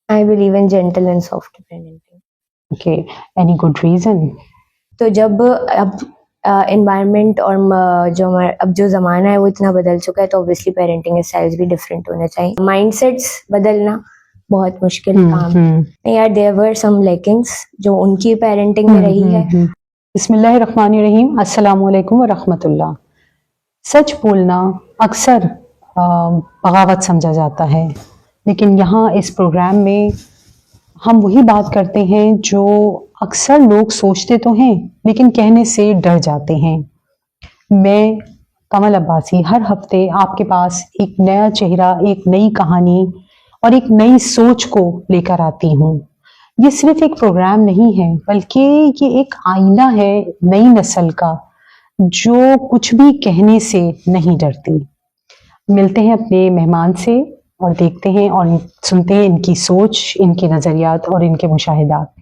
I believe in gentle and soft parenting. Okay, any good reason? तो जब अब environment और अब जो ज़माना है वो इतना बदल चुका है, तो ऑब्वियसली पेरेंटिंग स्टाइल्स भी डिफरेंट होने चाहिए. माइंडसेट्स बदलना बहुत मुश्किल काम है यार. देयर वर सम लैकिंग्स जो उनकी पेरेंटिंग में रही है. बिस्मिल्लाहिर्रहमानिर्रहीम, अस्सलाम वालेकुम व रहमतुल्लाह. सच बोलना अक्सर बगावत समझा जाता है, लेकिन यहाँ इस प्रोग्राम में हम वही बात करते हैं जो अक्सर लोग सोचते तो हैं लेकिन कहने से डर जाते हैं. मैं कमल अब्बासी हर हफ्ते आपके पास एक नया चेहरा, एक नई कहानी और एक नई सोच को लेकर आती हूँ. ये सिर्फ एक प्रोग्राम नहीं है, बल्कि ये एक आईना है नई नस्ल का, जो कुछ भी कहने से नहीं डरती. मिलते हैं अपने मेहमान से और देखते हैं और सुनते हैं इनकी सोच, इनके नज़रियात और इनके मुशाहिदात.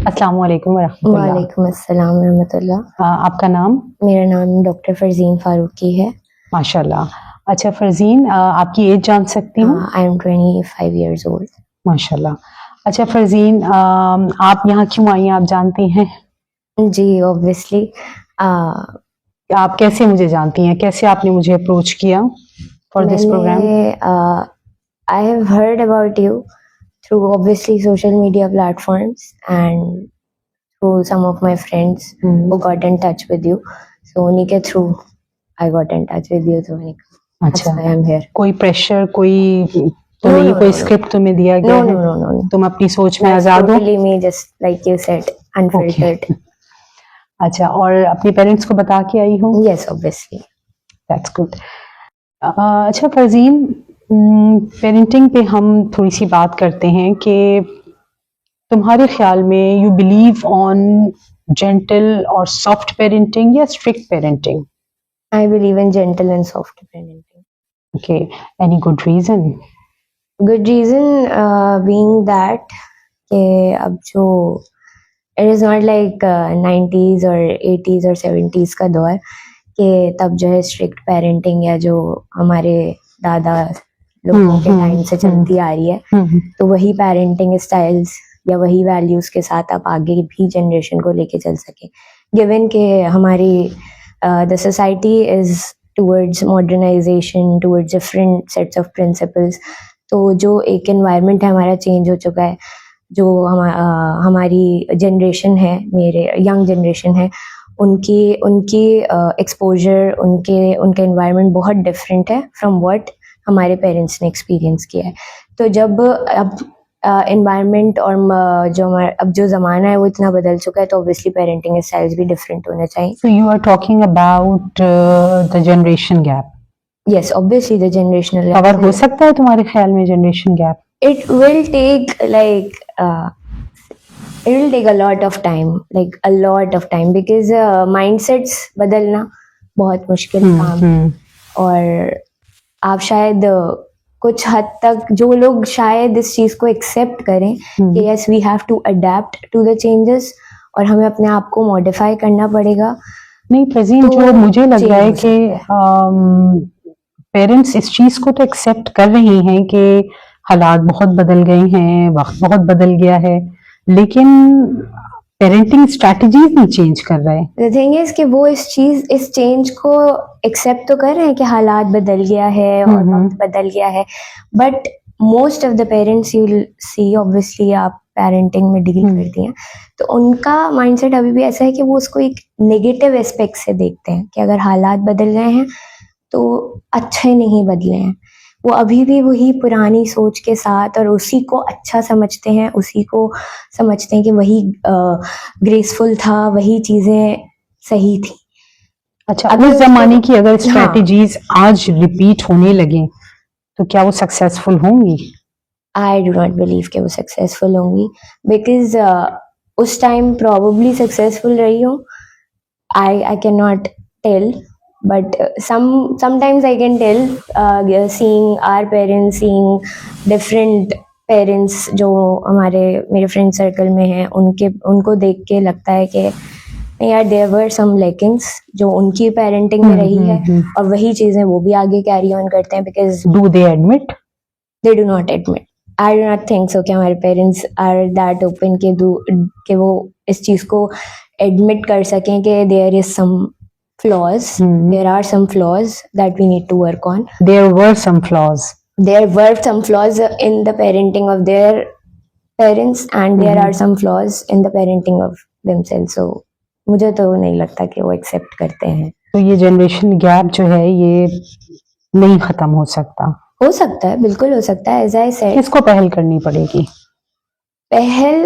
अस्सलाम वालेकुम व रहमतुल्लाह. वालेकुम अस्सलाम व रहमतुल्लाह. आपका नाम? मेरा नाम डॉक्टर फरजीन फारूकी है. माशाल्लाह. अच्छा फरजीन, आपकी एज जान सकती हूँ? I am 25 years old. माशाल्लाह. अच्छा फरजीन, आप यहाँ क्यों आई हैं, आप जानती हैं? जी ऑब्वियसली. आप कैसे मुझे जानती हैं, कैसे आपने मुझे अप्रोच किया for this program? I have heard about you through obviously social media platforms and through some of my friends who got in touch with you. So उन्हीं के through I got in touch with you. So अच्छा, I am here. कोई pressure, कोई तुम्हें कोई script तुम्हें दिया गया है? No. तुम अपनी सोच में आजाद हो? Totally me, just like you said, unfiltered. अच्छा, और अपने पेरेंट्स को बता के आई हो? Yes, obviously. That's good. अच्छा फरजीन, पेरेंटिंग पे हम थोड़ी सी बात करते हैं कि तुम्हारे ख्याल में यू बिलीव ऑन जेंटल और सॉफ्ट पेरेंटिंग या strict parenting? I believe in gentle and soft parenting. Okay, any good reason? Good reason being that कि अब जो it is not like 90s or 80s or 70s का दौर कि तब जो है स्ट्रिक्ट पेरेंटिंग या जो हमारे दादा लोगों के टाइम से चलती आ रही है, तो वही पेरेंटिंग स्टाइल्स या वही वैल्यूज के साथ आप आगे भी जनरेशन को लेके चल सके. गिवन कि हमारी the society is towards modernisation, towards different sets of principles. तो जो एक एनवायरनमेंट है हमारा चेंज हो चुका है. जो हमारी जनरेशन है, मेरे यंग जनरेशन है, उनकी एक्सपोजर, उनके एनवायरनमेंट बहुत डिफरेंट है फ्रॉम व्हाट हमारे पेरेंट्स ने एक्सपीरियंस किया है. तो जब अब एनवायरनमेंट और अब जो ज़माना है वो इतना बदल चुका है, तो ऑब्वियसली पेरेंटिंग स्टाइल्स भी डिफरेंट होने चाहिए. So you are talking about the generation gap. Yes, obviously the generational gap. Cover हो सकता है तुम्हारे ख्याल में generation gap? It will take it will take a lot of time, because mindsets बदलना बहुत मुश्किल काम है. और आप शायद कुछ हद तक जो लोग शायद इस चीज को एक्सेप्ट करें कि yes we have to adapt to the changes और हमें अपने आप को मॉडिफाई करना पड़ेगा. नहीं फरजीन, तो जो मुझे लग रहा है कि पेरेंट्स इस चीज को तो एक्सेप्ट कर रहे हैं कि हालात बहुत बदल गए हैं, वक्त बहुत बदल गया है, लेकिन पेरेंटिंग स्ट्रैटेजीज नहीं चेंज कर रहे. द थिंग इज कि वो इस चेंज को एक्सेप्ट तो कर रहे हैं कि हालात बदल गया है और वक्त बदल गया है, but most of the parents you will see, obviously आप पेरेंटिंग में डील करती हैं, तो उनका माइंडसेट अभी भी ऐसा है कि वो उसको एक नेगेटिव एस्पेक्ट से देखते हैं कि अगर हालात बदल गए हैं तो अच्छे नहीं बदले हैं. वो अभी भी वही पुरानी सोच के साथ और उसी को अच्छा समझते हैं, उसी को समझते हैं कि वही ग्रेसफुल था, वही चीजें सही थी. अच्छा, अगर जमाने की अगर स्ट्रेटजीज आज रिपीट होने लगे तो क्या वो सक्सेसफुल होंगी? आई डू नॉट बिलीव कि वो सक्सेसफुल होंगी, बिकॉज उस टाइम प्रॉबेबली सक्सेसफुल रही हो. I can not tell, but sometimes I can tell, seeing our parents, seeing different parents जो मेरे फ्रेंड सर्कल में हैं, उनको देख के लगता है कि नहीं यार, देयर वर सम लैकिंग्स जो उनकी पेरेंटिंग में रही है, और वही चीजें वो भी आगे कैरी ऑन करते हैं, because do they admit? They do not admit. I do not think so कि हमारे पेरेंट्स आर दैट ओपन कि वो इस चीज को एडमिट कर सकें कि there is some flaws. There are some flaws that we need to work on. There were some flaws. There were some flaws in the parenting of their parents, and there are some flaws in the parenting of themselves. So मुझे तो नहीं लगता कि वो accept करते हैं। तो ये जनरेशन गैप जो है ये नहीं खत्म हो सकता? हो सकता है, बिल्कुल हो सकता है। एज आई सेड, किसको पहल करनी पड़ेगी? पहल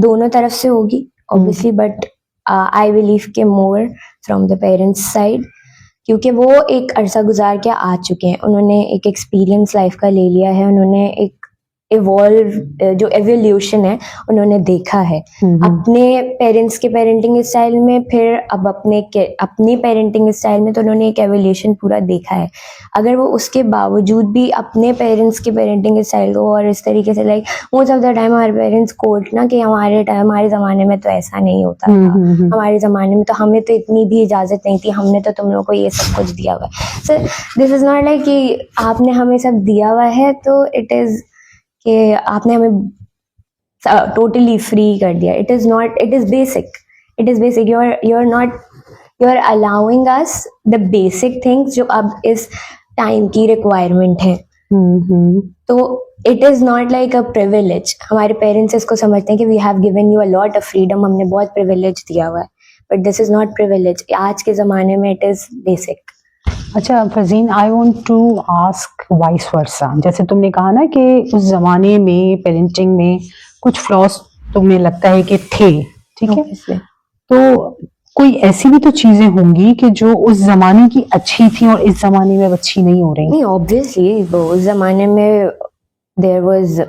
दोनों तरफ से होगी ऑब्वियसली, बट आई बिलीव के more from the parents side, क्योंकि वो एक अरसा गुजार के आ चुके हैं, उन्होंने एक एक्सपीरियंस लाइफ का ले लिया है, उन्होंने एक इवॉल्व जो एवोल्यूशन है उन्होंने देखा है अपने पेरेंट्स के पेरेंटिंग स्टाइल में, फिर अब अपनी पेरेंटिंग स्टाइल में, तो उन्होंने एक एवोल्यूशन पूरा देखा है। अगर वो उसके बावजूद भी अपने पेरेंट्स के पेरेंटिंग स्टाइल को और इस तरीके से, like most of the time हमारे पेरेंट्स कोट ना कि हमारे ज़माने में तो ऐसा नहीं होता था, हमारे ज़माने में तो हमें तो इतनी भी इजाज़त नहीं थी, हमने तो तुम लोगों को ये सब कुछ दिया हुआ है। So this is not like कि आपने हमें सब दिया हुआ है तो इट इज़ कि आपने हमें टोटली फ्री कर दिया। It is not, it is basic you are allowing us the basic things जो अब इस टाइम की रिक्वायरमेंट है। तो it is not like a privilege. हमारे पेरेंट्स इसको समझते हैं कि we have given you a lot of freedom, हमने बहुत प्रिविलेज दिया हुआ है, but this is not privilege. आज के जमाने में इट इज बेसिक। अच्छा Farzeen, I want to ask vice versa. जैसे तुमने कहा ना कि उस जमाने में पेरेंटिंग में कुछ फ्लॉज तुम्हें लगता है कि थे, ठीक है, तो कोई ऐसी भी तो चीजें होंगी कि जो उस जमाने की अच्छी थी और इस जमाने में अच्छी नहीं हो रही। नहीं, ऑब्वियसली वो उस जमाने में देयर वाज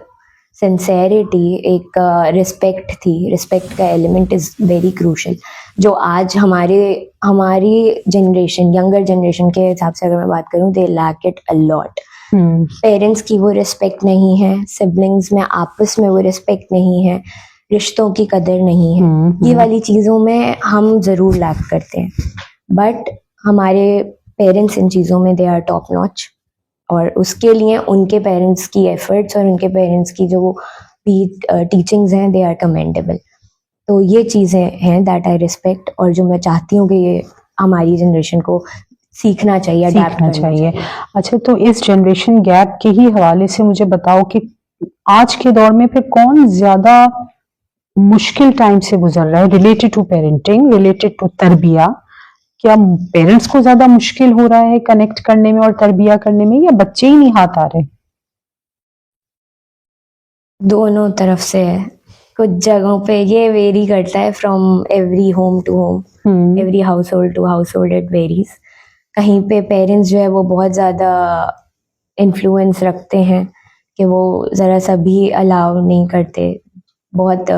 सिंसेरिटी, एक रिस्पेक्ट थी। रिस्पेक्ट का एलिमेंट इज वेरी क्रूशल, जो आज हमारी जनरेशन, यंगर जनरेशन के हिसाब से अगर मैं बात करूं, they lack it a lot. Parents की वो रिस्पेक्ट नहीं है, सिबलिंग्स में आपस में वो रिस्पेक्ट नहीं है, रिश्तों की कदर नहीं है। ये वाली चीज़ों में हम ज़रूर लैक करते हैं, बट हमारे पेरेंट्स इन चीज़ों में दे आर टॉप नॉच, और उसके लिए उनके पेरेंट्स की एफर्ट्स और उनके पेरेंट्स की जो भी टीचिंग्स हैं, दे आर कमेंडेबल। तो ये चीज़ें हैं दैट आई रिस्पेक्ट, और जो मैं चाहती हूँ कि ये हमारी जनरेशन को सीखना चाहिए, अडैप्ट करना चाहिए। अच्छा, तो इस जनरेशन गैप के ही हवाले से मुझे बताओ कि आज के दौर में फिर कौन ज्यादा मुश्किल टाइम से गुजर रहा है related to parenting, related to तरबिया? क्या पेरेंट्स को ज्यादा मुश्किल हो रहा है कनेक्ट करने में और तरबिया करने में, या बच्चे ही नहीं हाथ आ रहे? दोनों तरफ से है। कुछ जगहों पे ये वेरी करता है from every home to home, every household to household, it varies. कहीं पे पेरेंट्स जो है वो बहुत ज़्यादा इन्फ्लुएंस रखते हैं कि वो ज़रा सा भी अलाउ नहीं करते, बहुत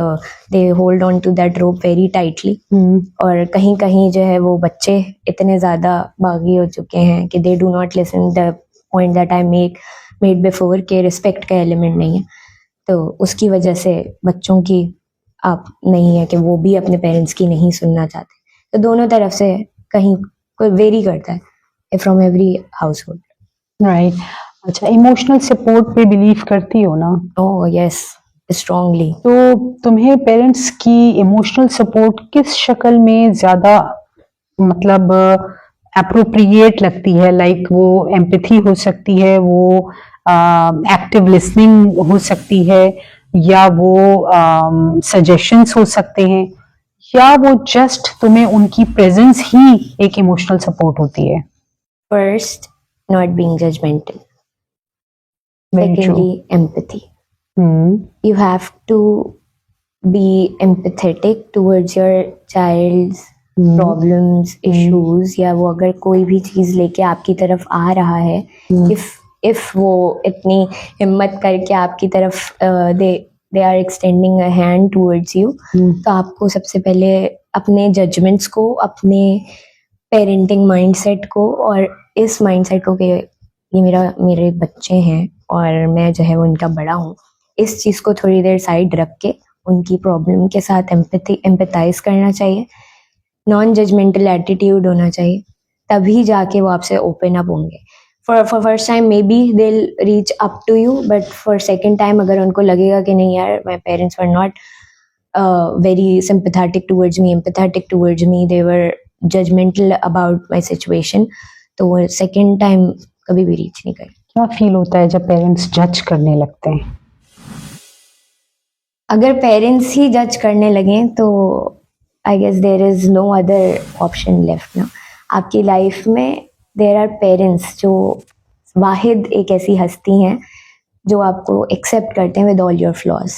they hold on to that rope very tightly. और कहीं कहीं जो है वो बच्चे इतने ज़्यादा बागी हो चुके हैं कि they do not listen the point that I made before, के रिस्पेक्ट का एलिमेंट नहीं है। तो उसकी वजह से बच्चों की आप नहीं है कि वो भी अपने पेरेंट्स की नहीं सुनना चाहते। तो दोनों तरफ से कहीं कोई वेरी करता है from every house hold. Right. अच्छा, इमोशनल सपोर्ट पे बिलीव करती हो ना? Oh yes, strongly. तो तुम्हें पेरेंट्स की इमोशनल सपोर्ट किस शक्ल में ज्यादा मतलब अप्रोप्रिएट लगती है? लाइक वो एम्पैथी हो सकती है, वो एक्टिव लिसनिंग हो सकती है, या वो सजेशंस हो सकते हैं, या वो जस्ट तुम्हें उनकी प्रेजेंस ही एक इमोशनल सपोर्ट होती है? First, not being judgmental. Very true. Secondly, empathy. You have to be empathetic towards your child's problems, issues, या वो अगर कोई भी चीज लेके आपकी तरफ आ रहा है, if वो इतनी हिम्मत करके आपकी तरफ they are extending a hand towards you, तो आपको सबसे पहले अपने जजमेंट्स को, अपने पेरेंटिंग माइंडसेट को, और इस माइंडसेट को कि ये मेरे बच्चे हैं और मैं जो है वो इनका बड़ा हूँ, इस चीज़ को थोड़ी देर साइड रख के उनकी प्रॉब्लम के साथ एम्पैथाइज करना चाहिए। नॉन जजमेंटल एटीट्यूड होना चाहिए, तभी जाके वो आपसे ओपन अप होंगे. For first time maybe they reach up to you, but for second time अगर उनको लगेगा कि नहीं यार, my parents were not very sympathetic towards me, empathetic towards me, they were judgmental about my situation, तो वो second time कभी भी रीच नहीं करें. क्या फील होता है जब पेरेंट्स जज करने लगते हैं? अगर पेरेंट्स ही जज करने लगें तो I guess there is no other option left ना. आपकी लाइफ में देर आर पेरेंट्स जो वाहिद एक ऐसी हस्ती हैं जो आपको एक्सेप्ट करते हैं with all your flaws,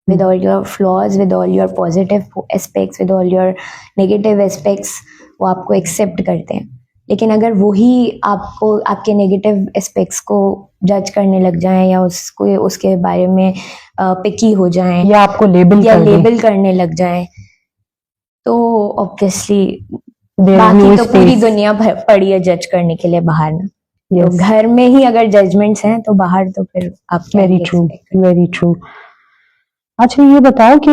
with all your flaws, with all your positive aspects, with all your negative aspects, वो आपको एक्सेप्ट करते हैं. लेकिन अगर वही आपको आपके नेगेटिव एस्पेक्ट्स को जज करने लग जाएं या उसको उसके बारे में पिकी हो जाएं या आपको लेबल करने लग जाएं, तो ऑब्वियसली There is बाकी no तो space. पूरी दुनिया पड़ी है जज करने के लिए बाहर ना. Yes. तो घर में ही अगर जजमेंट्स हैं तो बाहर तो फिर आप क्या वेरी ही ट्रू, expect करें. Very true. अच्छा ये बताओ कि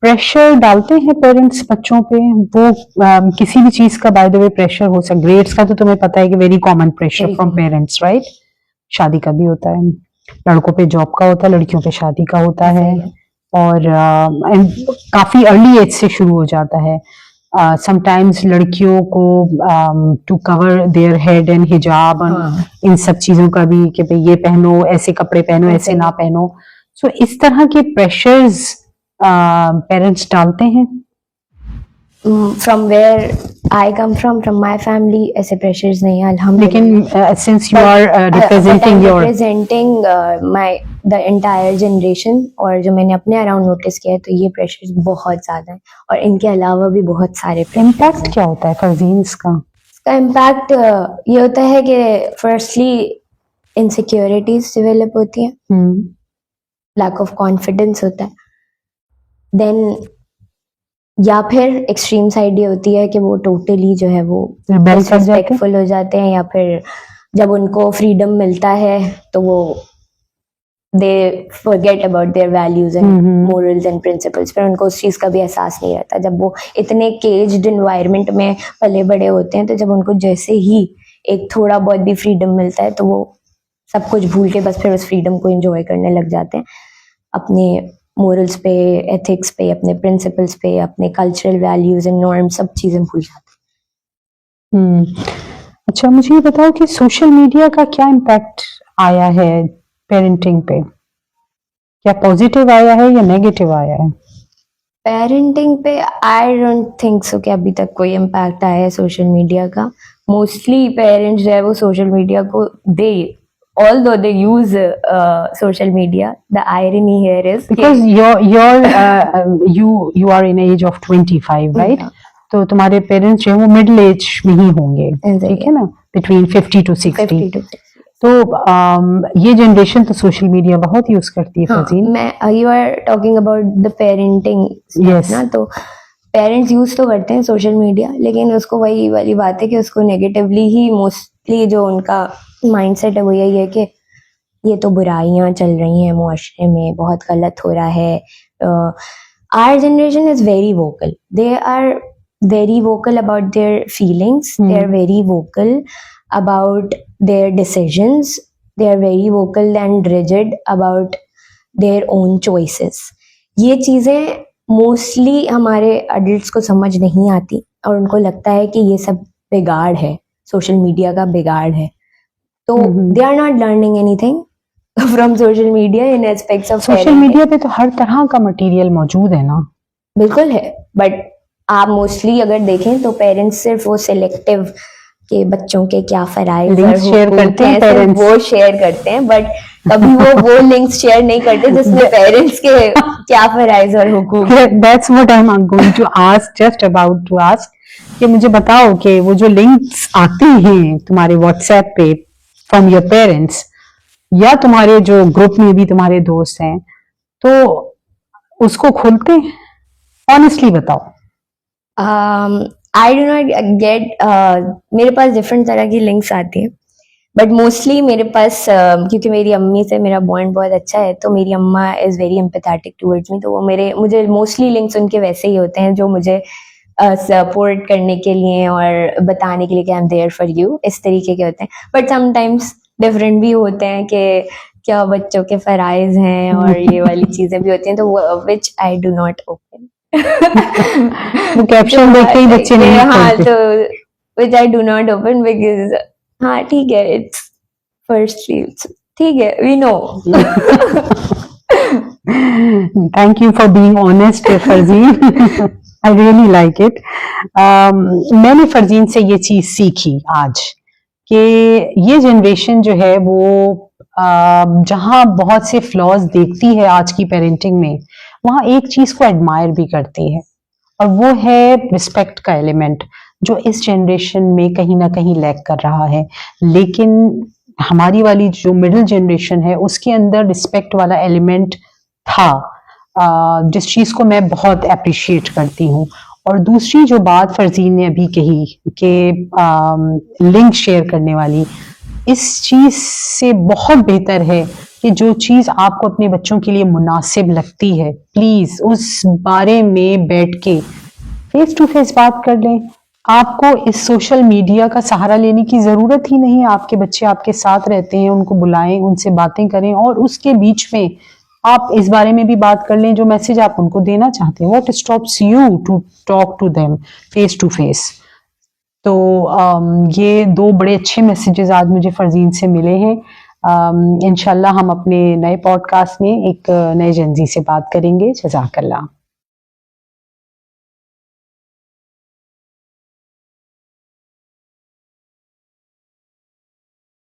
प्रेशर डालते हैं पेरेंट्स बच्चों पे? वो किसी भी चीज का बाय द वे प्रेशर हो सकता, ग्रेड्स का तो तुम्हें पता है कि very common pressure Very from common. Parents, right? शादी का भी होता है, लड़कों पे जॉब का होता है, लड़कियों पे शादी का होता है, और काफी अर्ली एज से शुरू हो जाता है. समटाइम्स लड़कियों को to cover their head and हिजाब, हाँ. इन सब चीजों का भी कि भाई ये पहनो, ऐसे कपड़े पहनो, ऐसे ना पहनो. सो इस तरह के प्रेशर्स पेरेंट्स डालते हैं. From where I come from my family, ऐसे pressures नहीं है अल्हम्दुलिल्लाह. लेकिन since you are representing your representing the entire generation, और जो मैंने अपने अराउंड नोटिस किया है तो ये प्रेशर्स बहुत ज्यादा हैं, और इनके अलावा भी बहुत सारे इम्पैक्ट क्या होता है फरजीन्स का? इसका इम्पैक्ट ये होता है कि फर्स्टली इनसिक्योरिटीज डेवलप होती हैं, लैक ऑफ कॉन्फिडेंस होता है, देन या फिर एक्सट्रीम साइड ये होती है कि वो टोटली जो है वो डिसरिस्पेक्टफुल हो जाते हैं, या फिर जब उनको फ्रीडम मिलता है तो वो they forget about their values and morals and principles. फिर उनको उस चीज़ का भी एहसास नहीं रहता. जब वो इतने केज्ड एनवायरनमेंट में पले बड़े होते हैं, तो जब उनको जैसे ही एक थोड़ा बहुत भी फ्रीडम मिलता है तो वो सब कुछ भूल के बस फिर उस फ्रीडम को एंजॉय करने लग जाते हैं, अपने मोरल्स पे, एथिक्स पे, अपने प्रिंसिपल्स पे, अपने कल्चरल वैल्यूज एंड नॉर्म, सब चीजें भूल जाते हैं. अच्छा मुझे ये बताओ कि सोशल मीडिया का क्या इम्पैक्ट आया है पेरेंटिंग पे? क्या पॉजिटिव आया है या नेगेटिव आया है? पेरेंटिंग पे आई डोंट थिंक सो कि अभी तक कोई इम्पैक्ट आया है सोशल मीडिया का. मोस्टली पेरेंट्स जो है वो सोशल मीडिया को although they use social media, the irony here is because you are in age of 25, right? Yeah. तो तुम्हारे पेरेंट्स जो है वो मिडिल एज में ही होंगे, ठीक है ना, बिटवीन 50 to 60. तो ये जनरेशन तो सोशल मीडिया बहुत यूज करती है. मैं you are talking about the parenting ना, तो पेरेंट्स यूज तो करते हैं सोशल मीडिया, लेकिन उसको वही वाली बात है कि उसको नेगेटिवली ही मोस्टली जो उनका माइंडसेट है वो यही है कि ये तो बुराइयां चल रही हैं मुआशरे में, बहुत गलत हो रहा है. Our generation is very vocal, they are very vocal about their feelings, they are very vocal about their decisions, they are very vocal and rigid about their own choices. ये चीजें मोस्टली हमारे अडल्ट्स को समझ नहीं आती, और उनको लगता है कि ये सब बिगाड़ है, सोशल मीडिया का बिगाड़ है. तो they are not learning anything from social media in aspects of social media पे तो हर तरह का मटेरियल मौजूद है ना. बिल्कुल है, बट आप मोस्टली अगर देखें तो पेरेंट्स सिर्फ वो सिलेक्टिव के बच्चों के क्या फराइज शेयर करते हैं, पेरेंट्स वो शेयर करते हैं, बट कभी वो लिंक्स शेयर नहीं करते जिसमें पेरेंट्स के क्या फराइज और हुकूक. That's what I am going to ask, just about to ask कि मुझे बताओ कि वो जो लिंक्स आते हैं तुम्हारे व्हाट्सएप पे फ्रॉम योर पेरेंट्स, या तुम्हारे जो ग्रुप में भी तुम्हारे दोस्त हैं, तो उसको खोलते हैं? ऑनेस्टली बताओ. आई डू नॉट गेट, मेरे पास डिफरेंट तरह की लिंक्स आती हैं, बट मोस्टली मेरे पास क्योंकि मेरी अम्मी से मेरा बॉन्ड बहुत अच्छा है, तो मेरी अम्मा is very empathetic towards me, तो वो मुझे मोस्टली लिंक्स उनके वैसे ही होते हैं जो मुझे सपोर्ट करने के लिए और बताने के लिए कि I am there for you, इस तरीके के होते हैं. बट समटाइम्स डिफरेंट भी होते हैं कि क्या बच्चों के फराइज हैं और ये वाली चीजें भी होती हैं, तो which I do not open. वो कैप्शन देख के ही बच्चे नहीं हाँ, खोलते. तो which I do not open because हाँ ठीक है, इट्स फर्स्ट रील्स, ठीक है, we know. Thank you for being honest, Farzeen. I really like it. मैंने फरजीन से ये चीज सीखी आज कि ये जनरेशन जो है वो जहाँ बहुत से फ्लॉज देखती है आज की पेरेंटिंग में, वहाँ एक चीज को एडमायर भी करती है, और वो है रिस्पेक्ट का एलिमेंट, जो इस जनरेशन में कहीं ना कहीं लैक कर रहा है. लेकिन हमारी वाली जो मिडिल जनरेशन है उसके अंदर रिस्पेक्ट वाला एलिमेंट था, जिस चीज को मैं बहुत अप्रिशिएट करती हूँ. और दूसरी जो बात फरजीन ने अभी कही कि लिंक शेयर करने वाली, इस चीज से बहुत बेहतर है कि जो चीज आपको अपने बच्चों के लिए मुनासिब लगती है, प्लीज उस बारे में बैठ के फेस टू फेस बात कर लें. आपको इस सोशल मीडिया का सहारा लेने की जरूरत ही नहीं. आपके बच्चे आपके साथ रहते हैं, उनको बुलाएं, उनसे बातें करें, और उसके बीच में आप इस बारे में भी बात कर लें जो मैसेज आप उनको देना चाहते हैं. What stops you to talk to them face to face. तो ये दो बड़े अच्छे मैसेजेस आज मुझे फरजीन से मिले हैं. इंशाल्लाह हम अपने नए पॉडकास्ट में एक नए जेनजी से बात करेंगे. जज़ाकल्लाह.